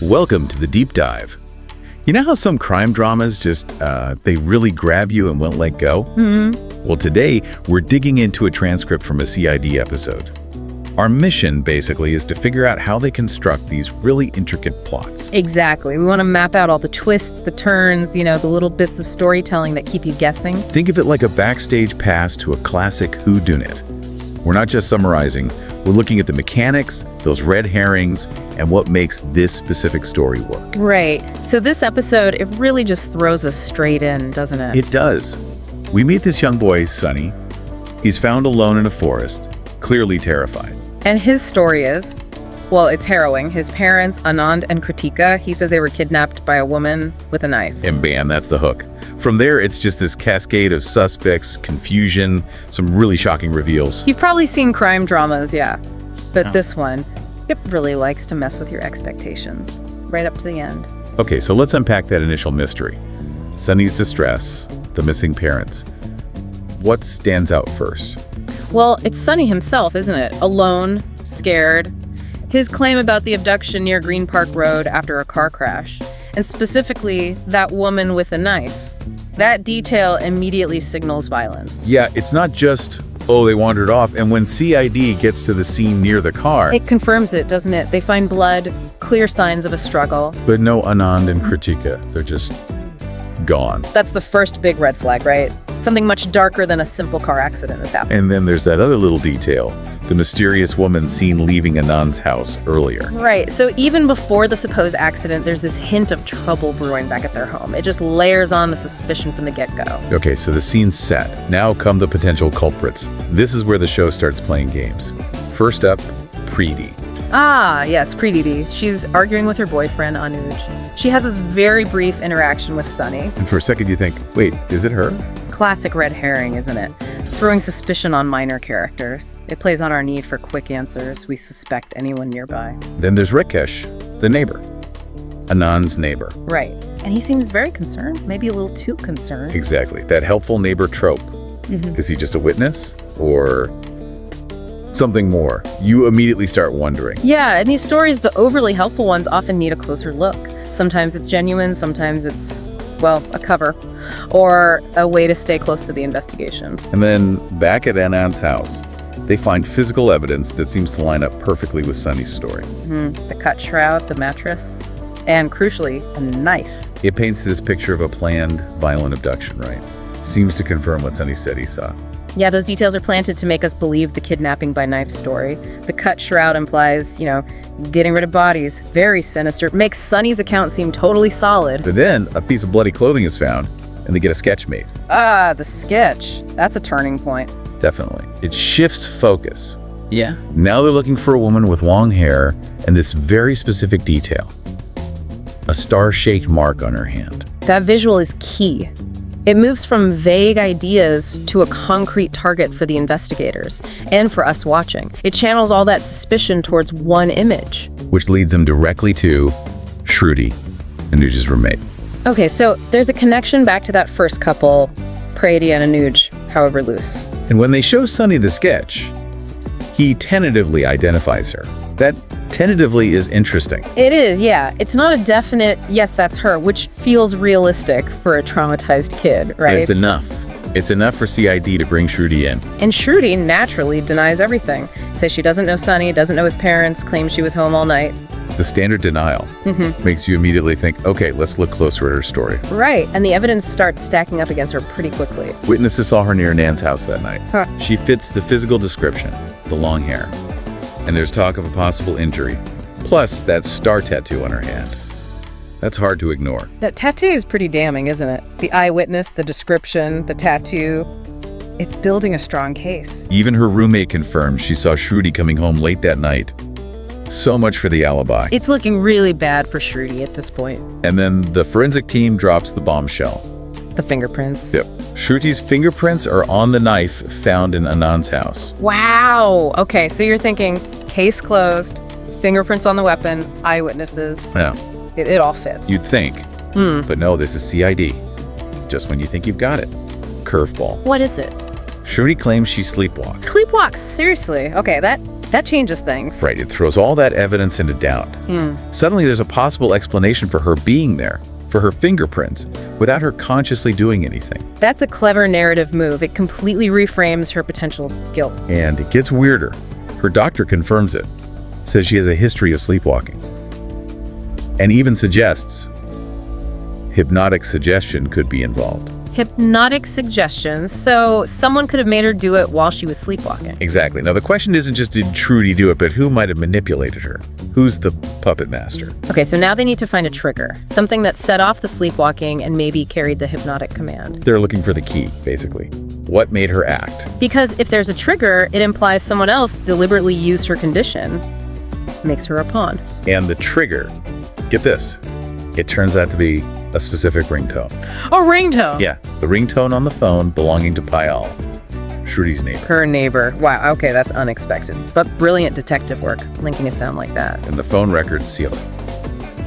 Welcome to the deep dive. You know how some crime dramas just, they really grab you and won't let go? Well, today we're digging into a transcript from a CID episode. Our mission, basically, is to figure out how they construct these really intricate plots. Exactly. We want to map out all the twists, the turns, the little bits of storytelling that keep you guessing. Think of it like a backstage pass to a classic whodunit. We're not just summarizing, we're looking at the mechanics, those red herrings, and what makes this specific story work. Right. So this episode, it really just throws us straight in, doesn't it? It does. We meet this young boy, Sonny. He's found alone in a forest, clearly terrified. And his story is, well, it's harrowing. His parents, Anand and Kritika, he says they were kidnapped by a woman with a knife. And bam, that's the hook. From there, it's just this cascade of suspects, confusion, some really shocking reveals. You've probably seen crime dramas, yeah. But this one, it really likes to mess with your expectations, right up to the end. Okay, so let's unpack that initial mystery. Sonny's distress, the missing parents. What stands out first? Well, it's Sonny himself, isn't it? Alone, scared. His claim about the abduction near Green Park Road after a car crash, and specifically that woman with a knife. That detail immediately signals violence. Yeah, it's not just, oh, they wandered off, and when CID gets to the scene near the car... It confirms it, doesn't it? They find blood, clear signs of a struggle. But no Anand and Kritika, they're just gone. That's the first big red flag, right? Something much darker than a simple car accident has happened. And then there's that other little detail, the mysterious woman seen leaving Anand's house earlier. Right, so even before the supposed accident, there's this hint of trouble brewing back at their home. It just layers on the suspicion from the get-go. Okay, so the scene's set. Now come the potential culprits. This is where the show starts playing games. First up, Preeti. Ah, yes, Preeti. She's arguing with her boyfriend, Anuj. She has this very brief interaction with Sonny. And for a second you think, wait, is it her? Classic red herring, isn't it? Throwing suspicion on minor characters. It plays on our need for quick answers. We suspect anyone nearby. Then there's Rakesh, the neighbor. Anand's neighbor. Right. And he seems very concerned, maybe a little too concerned. Exactly. That helpful neighbor trope. Is he just a witness? Or something more? You immediately start wondering. Yeah, in these stories, the overly helpful ones often need a closer look. Sometimes it's genuine, sometimes it's, well, a cover, or a way to stay close to the investigation. And then back at Anand's house, they find physical evidence that seems to line up perfectly with Sonny's story. The cut shroud, the mattress, and crucially, a knife. It paints this picture of a planned, violent abduction, right? Seems to confirm what Sonny said he saw. Yeah, those details are planted to make us believe the kidnapping by knife story. The cut shroud implies, getting rid of bodies. Very sinister. Makes Sonny's account seem totally solid. But then a piece of bloody clothing is found, and they get a sketch made. Ah, the sketch. That's a turning point. Definitely. It shifts focus. Yeah. Now they're looking for a woman with long hair and this very specific detail. A star-shaped mark on her hand. That visual is key. It moves from vague ideas to a concrete target for the investigators and for us watching. It channels all that suspicion towards one image. Which leads them directly to Shruti, Anuj's roommate. Okay, so there's a connection back to that first couple, Preeti and Anuj, however loose. And when they show Sonny the sketch, he tentatively identifies her. That tentatively is interesting. It is, yeah. It's not a definite, yes, that's her, which feels realistic for a traumatized kid, right? But it's enough. It's enough for CID to bring Shruti in. And Shruti naturally denies everything. Says she doesn't know Sonny, doesn't know his parents, claims she was home all night. The standard denial makes you immediately think, okay, let's look closer at her story. Right, and the evidence starts stacking up against her pretty quickly. Witnesses saw her near Nan's house that night. She fits the physical description, the long hair. And there's talk of a possible injury, plus that star tattoo on her hand. That's hard to ignore. That tattoo is pretty damning, isn't it? The eyewitness, the description, the tattoo. It's building a strong case. Even her roommate confirmed she saw Shruti coming home late that night. So much for the alibi. It's looking really bad for Shruti at this point. And then the forensic team drops the bombshell. The fingerprints. Yep. Shruti's fingerprints are on the knife found in Anand's house. Wow. Okay, so you're thinking case closed, fingerprints on the weapon, eyewitnesses. Yeah. It all fits. You'd think. But no, this is CID. Just when you think you've got it. Curveball. What is it? Shruti claims she sleepwalks. Sleepwalks, seriously. Okay, that changes things. Right, it throws all that evidence into doubt. Suddenly there's a possible explanation for her being there, for her fingerprints, without her consciously doing anything. That's a clever narrative move. It completely reframes her potential guilt. And it gets weirder. Her doctor confirms it, says she has a history of sleepwalking, and even suggests hypnotic suggestion could be involved. Hypnotic suggestions, so someone could have made her do it while she was sleepwalking. Exactly. Now the question isn't just did Trudy do it, but who might have manipulated her? Who's the puppet master? Okay, so now they need to find a trigger, something that set off the sleepwalking and maybe carried the hypnotic command. They're looking for the key, basically. What made her act? Because if there's a trigger, it implies someone else deliberately used her condition. Makes her a pawn. And the trigger, get this, it turns out to be a specific ringtone. A ringtone? Yeah, the ringtone on the phone belonging to Payal, Shruti's neighbor. Her neighbor. Wow, okay, that's unexpected. But brilliant detective work, linking a sound like that. And the phone records seal it.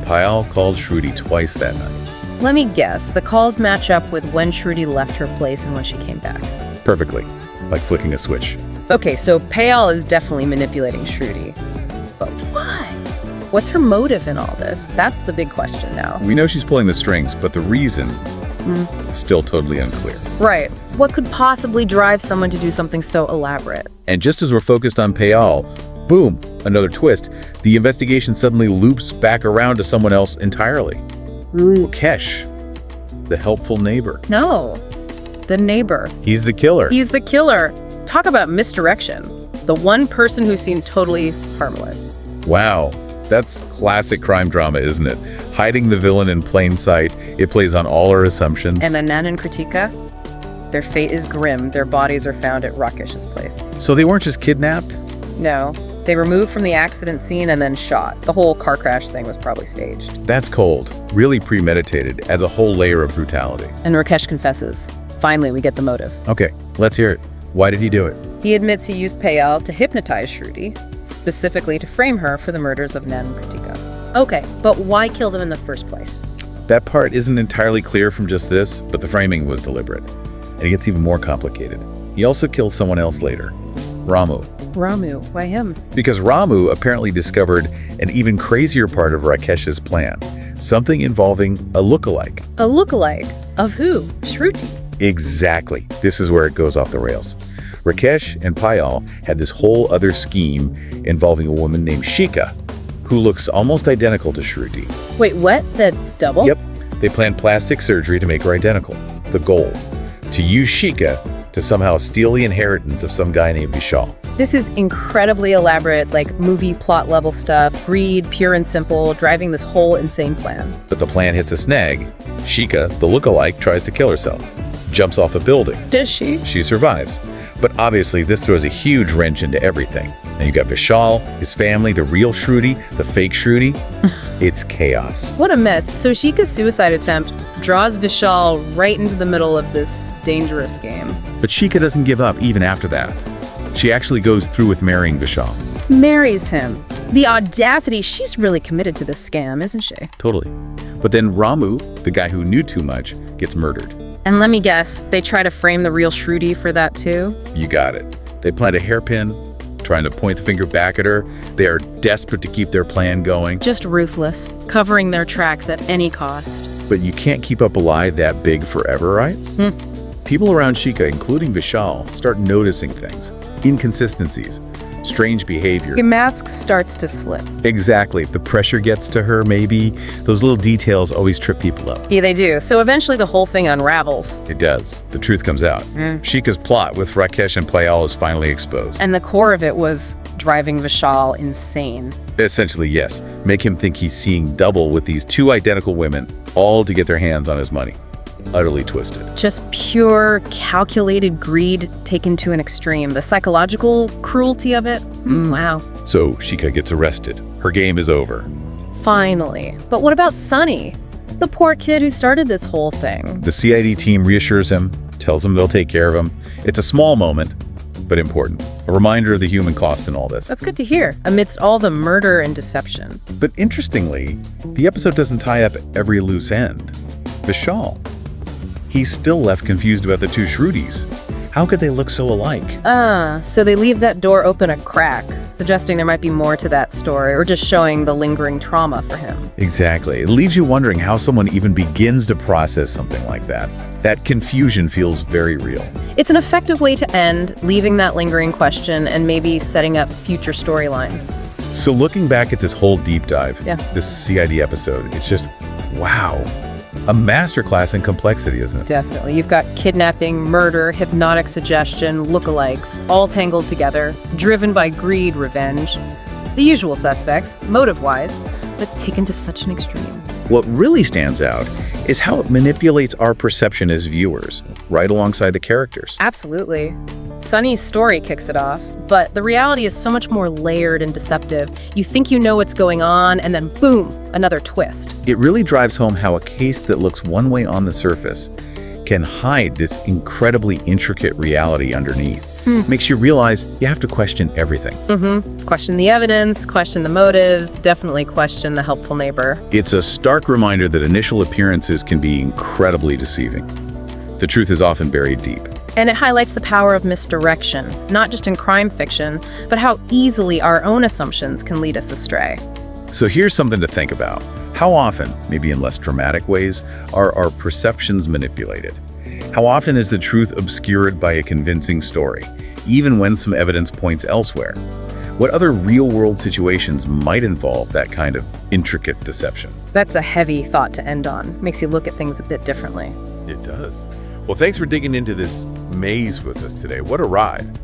Payal called Shruti twice that night. Let me guess, the calls match up with when Shruti left her place and when she came back. Perfectly, like flicking a switch. Okay, so Payal is definitely manipulating Shruti. But why? What's her motive in all this? That's the big question now. We know she's pulling the strings, but the reason is still totally unclear. Right. What could possibly drive someone to do something so elaborate? And just as we're focused on Payal, boom, another twist. The investigation suddenly loops back around to someone else entirely. Rakesh, the helpful neighbor. No, the neighbor. He's the killer. He's the killer. Talk about misdirection. The one person who seemed totally harmless. Wow. That's classic crime drama, isn't it? Hiding the villain in plain sight. It plays on all our assumptions. And Anand and Kritika? Their fate is grim. Their bodies are found at Rakesh's place. So they weren't just kidnapped? No. They were moved from the accident scene and then shot. The whole car crash thing was probably staged. That's cold. Really premeditated. Adds a whole layer of brutality. And Rakesh confesses. Finally, we get the motive. Okay, let's hear it. Why did he do it? He admits he used Payal to hypnotize Shruti, specifically to frame her for the murders of Nan and Kritika. Okay, but why kill them in the first place? That part isn't entirely clear from just this, but the framing was deliberate. And it gets even more complicated. He also kills someone else later, Ramu. Ramu, why him? Because Ramu apparently discovered an even crazier part of Rakesh's plan, something involving a lookalike. A lookalike? Of who? Shruti. Exactly. This is where it goes off the rails. Rakesh and Payal had this whole other scheme involving a woman named Shika, who looks almost identical to Shruti. Wait, what? The double? Yep. They planned plastic surgery to make her identical. The goal, to use Shika to somehow steal the inheritance of some guy named Vishal. This is incredibly elaborate, like movie plot level stuff, greed, pure and simple, driving this whole insane plan. But the plan hits a snag. Shika, the lookalike, tries to kill herself. Jumps off a building. Does she? She survives. But obviously, this throws a huge wrench into everything. Now you got Vishal, his family, the real Shruti, the fake Shruti. It's chaos. What a mess. So Shika's suicide attempt draws Vishal right into the middle of this dangerous game. But Shika doesn't give up even after that. She actually goes through with marrying Vishal. Marries him. The audacity. She's really committed to this scam, isn't she? Totally. But then Ramu, the guy who knew too much, gets murdered. And let me guess, they try to frame the real Shruti for that too? You got it. They plant a hairpin, trying to point the finger back at her. They are desperate to keep their plan going. Just ruthless, covering their tracks at any cost. But you can't keep up a lie that big forever, right? People around Shika, including Vishal, start noticing things. Inconsistencies. Strange behavior. Your mask starts to slip. Exactly. The pressure gets to her, maybe. Those little details always trip people up. Yeah, they do. So eventually the whole thing unravels. It does. The truth comes out. Shika's plot with Rakesh and Payal is finally exposed. And the core of it was driving Vishal insane. Essentially, yes. Make him think he's seeing double with these two identical women, all to get their hands on his money. Utterly twisted. Just pure, calculated greed taken to an extreme. The psychological cruelty of it, wow. So Shika gets arrested. Her game is over. Finally. But what about Sunny? The poor kid who started this whole thing. The CID team reassures him, tells him they'll take care of him. It's a small moment, but important. A reminder of the human cost in all this. That's good to hear, amidst all the murder and deception. But interestingly, the episode doesn't tie up every loose end. Vishal. He's still left confused about the two Shrutis. How could they look so alike? So they leave that door open a crack, suggesting there might be more to that story, or just showing the lingering trauma for him. Exactly. It leaves you wondering how someone even begins to process something like that. That confusion feels very real. It's an effective way to end, leaving that lingering question and maybe setting up future storylines. So looking back at this whole deep dive, Yeah. this CID episode, it's just, wow. A masterclass in complexity, isn't it? Definitely. You've got kidnapping, murder, hypnotic suggestion, lookalikes, all tangled together, driven by greed, revenge. The usual suspects, motive-wise, but taken to such an extreme. What really stands out is how it manipulates our perception as viewers, right alongside the characters. Absolutely. Sunny's story kicks it off, but the reality is so much more layered and deceptive. You think you know what's going on, and then boom, another twist. It really drives home how a case that looks one way on the surface can hide this incredibly intricate reality underneath. Makes you realize you have to question everything. Question the evidence, question the motives, definitely question the helpful neighbor. It's a stark reminder that initial appearances can be incredibly deceiving. The truth is often buried deep. And it highlights the power of misdirection, not just in crime fiction, but how easily our own assumptions can lead us astray. So here's something to think about. How often, maybe in less dramatic ways, are our perceptions manipulated? How often is the truth obscured by a convincing story, even when some evidence points elsewhere? What other real-world situations might involve that kind of intricate deception? That's a heavy thought to end on. Makes you look at things a bit differently. It does. Well, thanks for digging into this maze with us today. What a ride.